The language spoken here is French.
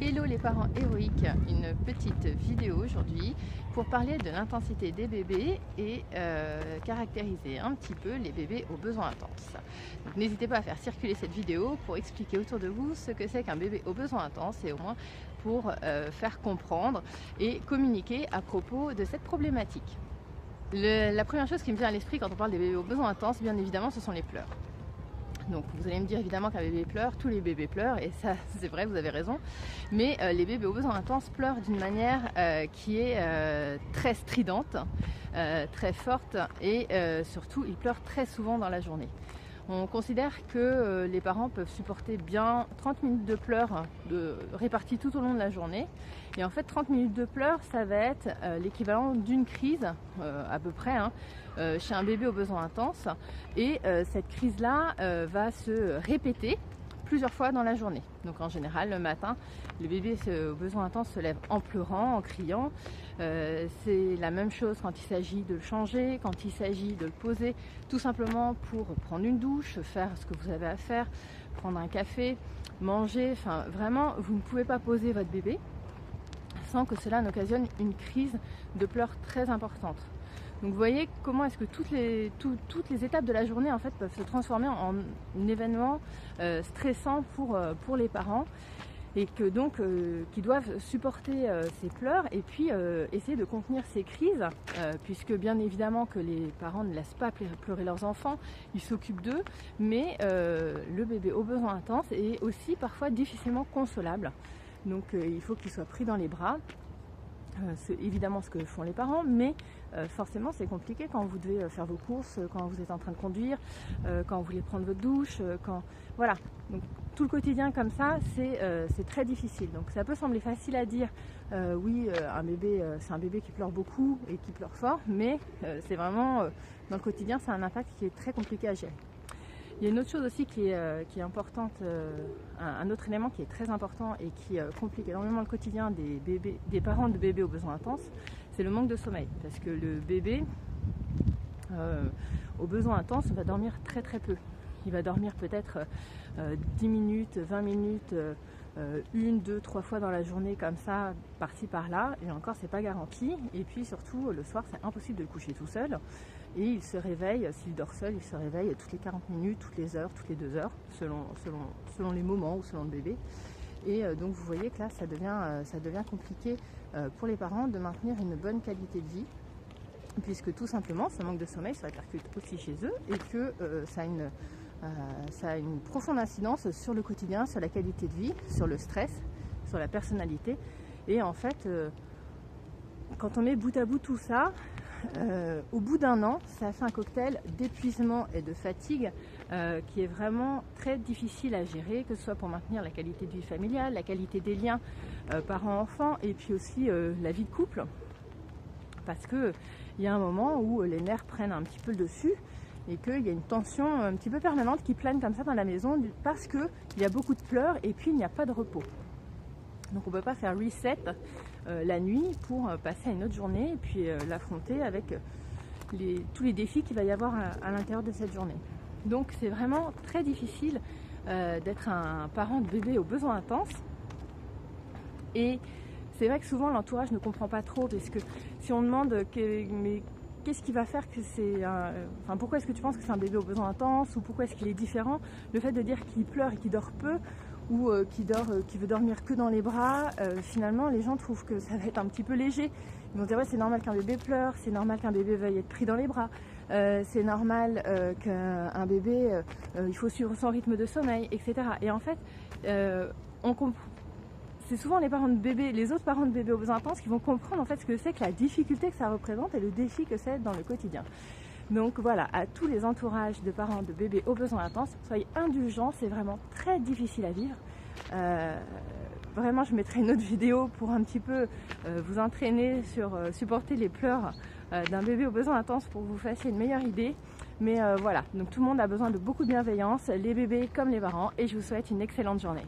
Hello les parents héroïques, une petite vidéo aujourd'hui pour parler de l'intensité des bébés et caractériser un petit peu les bébés aux besoins intenses. Donc n'hésitez pas à faire circuler cette vidéo pour expliquer autour de vous ce que c'est qu'un bébé aux besoins intenses et au moins pour faire comprendre et communiquer à propos de cette problématique. La première chose qui me vient à l'esprit quand on parle des bébés aux besoins intenses, bien évidemment, ce sont les pleurs. Donc vous allez me dire évidemment qu'un bébé pleure, tous les bébés pleurent, et ça c'est vrai, vous avez raison, mais les bébés aux besoins intenses pleurent d'une manière qui est très stridente, très forte, et surtout ils pleurent très souvent dans la journée. On considère que les parents peuvent supporter bien 30 minutes de pleurs réparties tout au long de la journée. Et en fait, 30 minutes de pleurs, ça va être l'équivalent d'une crise, à peu près, chez un bébé aux besoins intenses. Et cette crise-là va se répéter plusieurs fois dans la journée. Donc en général, le matin, le bébé aux besoins intenses se lève en pleurant, en criant. C'est la même chose quand il s'agit de le changer, quand il s'agit de le poser, tout simplement pour prendre une douche, faire ce que vous avez à faire, prendre un café, manger. Enfin, vraiment, vous ne pouvez pas poser votre bébé sans que cela n'occasionne une crise de pleurs très importante. Donc vous voyez comment est-ce que toutes les étapes de la journée en fait peuvent se transformer en un événement stressant pour les parents, et que donc qui doivent supporter ces pleurs et puis essayer de contenir ces crises, puisque bien évidemment que les parents ne laissent pas pleurer leurs enfants, ils s'occupent d'eux, mais le bébé aux besoins intenses est aussi parfois difficilement consolable. Donc il faut qu'il soit pris dans les bras. C'est évidemment ce que font les parents, mais forcément c'est compliqué quand vous devez faire vos courses, quand vous êtes en train de conduire, quand vous voulez prendre votre douche, voilà. Donc tout le quotidien comme ça, c'est très difficile. Donc ça peut sembler facile à dire, oui, un bébé, c'est un bébé qui pleure beaucoup et qui pleure fort, mais c'est vraiment, dans le quotidien, c'est un impact qui est très compliqué à gérer. Il y a une autre chose aussi qui est importante, un autre élément qui est très important et qui complique énormément le quotidien des parents de bébés aux besoins intenses, c'est le manque de sommeil. Parce que le bébé aux besoins intenses va dormir très très peu. Il va dormir peut-être 10 minutes, 20 minutes, une, deux, trois fois dans la journée comme ça, par-ci par-là, et encore c'est pas garanti. Et puis surtout le soir c'est impossible de le coucher tout seul, et il se réveille, s'il dort seul, il se réveille toutes les 40 minutes, toutes les heures, toutes les 2 heures, selon les moments ou selon le bébé. Et donc vous voyez que là ça devient compliqué pour les parents de maintenir une bonne qualité de vie, puisque tout simplement ce manque de sommeil se répercute aussi chez eux, et que ça a une profonde incidence sur le quotidien, sur la qualité de vie, sur le stress, sur la personnalité. Et en fait, quand on met bout à bout tout ça, au bout d'un an, ça fait un cocktail d'épuisement et de fatigue qui est vraiment très difficile à gérer, que ce soit pour maintenir la qualité de vie familiale, la qualité des liens parents-enfants, et puis aussi la vie de couple. Parce qu'il y a un moment où les nerfs prennent un petit peu le dessus, et qu'il y a une tension un petit peu permanente qui plane comme ça dans la maison, parce qu'il y a beaucoup de pleurs et puis il n'y a pas de repos. Donc on ne peut pas faire reset la nuit pour passer à une autre journée et puis l'affronter avec tous les défis qu'il va y avoir à l'intérieur de cette journée. Donc c'est vraiment très difficile d'être un parent de bébé aux besoins intenses. Et c'est vrai que souvent l'entourage ne comprend pas trop, parce que si on demande mais qu'est-ce qui va faire que pourquoi est-ce que tu penses que c'est un bébé aux besoins intenses, ou pourquoi est-ce qu'il est différent, le fait de dire qu'il pleure et qu'il dort peu, ou qui veut dormir que dans les bras, finalement les gens trouvent que ça va être un petit peu léger. Ils vont dire ouais, c'est normal qu'un bébé pleure, c'est normal qu'un bébé veuille être pris dans les bras, c'est normal qu'un bébé il faut suivre son rythme de sommeil, etc. Et en fait c'est souvent les parents de bébés, les autres parents de bébés aux besoins intenses qui vont comprendre en fait ce que c'est que la difficulté que ça représente et le défi que c'est dans le quotidien. Donc voilà, à tous les entourages de parents de bébés aux besoins intenses, soyez indulgents, c'est vraiment très difficile à vivre. Vraiment, je mettrai une autre vidéo pour un petit peu vous entraîner sur supporter les pleurs d'un bébé aux besoins intenses pour que vous fassiez une meilleure idée. Mais voilà, donc tout le monde a besoin de beaucoup de bienveillance, les bébés comme les parents, et je vous souhaite une excellente journée.